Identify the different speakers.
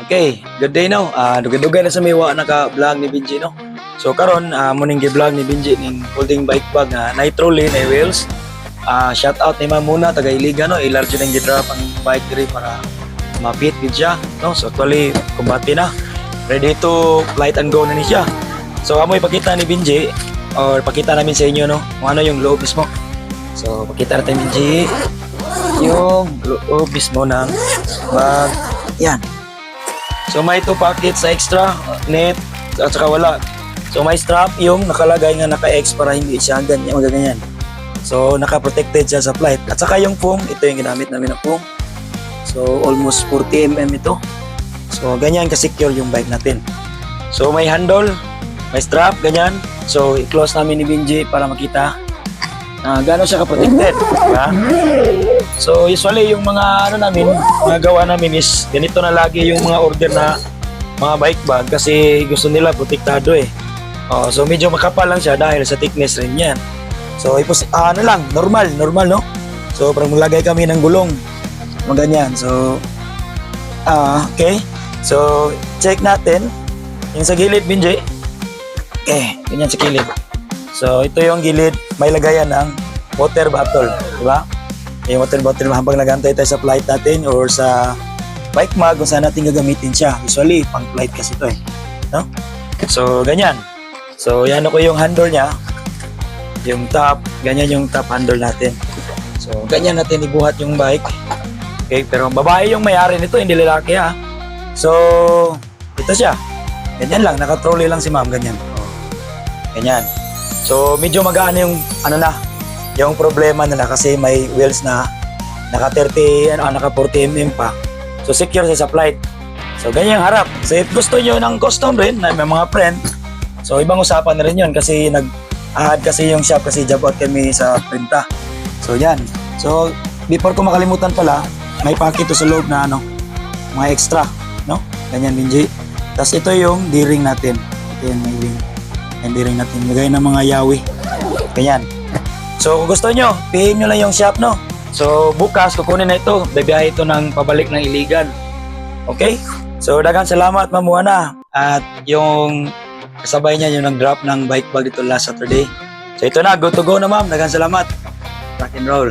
Speaker 1: Okay, good day no. Dugay-dugay na sa miwa naka-vlog ni Benji no. So karon muning gi-vlog ni Benji ning folding bike bag na nitro lane ay wheels. Shout out ni Ma'am muna taga Iliga no. Ilarge nang gi-drop ang bike diri para mapit gid siya no. So actually kumbati na. Ready to flight and go na ni siya. So amo ipakita ni Benji or pakita namin sa inyo no kung ano yung loob mismo. So pakita natin Benji yung loob mismo ng bag. Yan. So may 2 pockets sa extra, net, at saka wala. So may strap yung nakalagay nga naka-X para hindi siya ganyan, magaganyan. So naka-protected siya sa flight. At saka yung foam, ito yung ginamit namin na foam. So almost 40mm ito. So ganyan ka-secure yung bike natin. So may handle, may strap, ganyan. So i-close namin ni Benji para makita gano'n siya ka-protected. Diba? So usually yung mga mga gawa namin is ganito na lagi yung mga order na mga bike bag kasi gusto nila protektado eh. So medyo makapal lang siya dahil sa thickness rin yan. So normal no? So parang maglagay kami ng gulong. Mga ganyan. So okay. So check natin yung sa gilid Benji. Okay, ganyan sa gilid. So ito yung gilid, may lagayan ng water bottle, di ba? Yung water bottle habang nagantay tayo sa flight natin or sa bike mag kung saan natin gagamitin siya. Usually pang flight kasi ito eh, no? So ganyan. So yan ako yung handle niya, yung top, ganyan yung top handle natin. So ganyan natin ibuhat yung bike. Okay, pero babae yung may-ari nito, hindi lalaki ha. So ito siya. Ganyan lang, naka-trolley lang si ma'am, ganyan. Ganyan. So medyo magaan yung yung problema nila kasi may wheels na naka 40mm pa. So secure siya sa flight. So ganyan yung harap. So if gusto niyo ng custom rin na may mga friend, so ibang usapan na rin yun kasi nag-add kasi yung shop kasi job out kami sa printa. So yan. So before ko makalimutan pala, may packet to sa loob na mga extra, no? Ganyan Benji. Tapos ito yung D-ring natin. Ito yung may ring. Yung D-ring natin. Lagay ng mga yawi. Ganyan. So kung gusto nyo, PM nyo lang yung shop no. So bukas kukunin na ito. Bibiyahe ito ng pabalik ng Iligan. Okay? So daghang salamat Ma'am Juana. At yung kasabay niya yung nag-drop ng bike bag dito last Saturday. So ito na, go to go na ma'am. Daghang salamat. Rock and roll.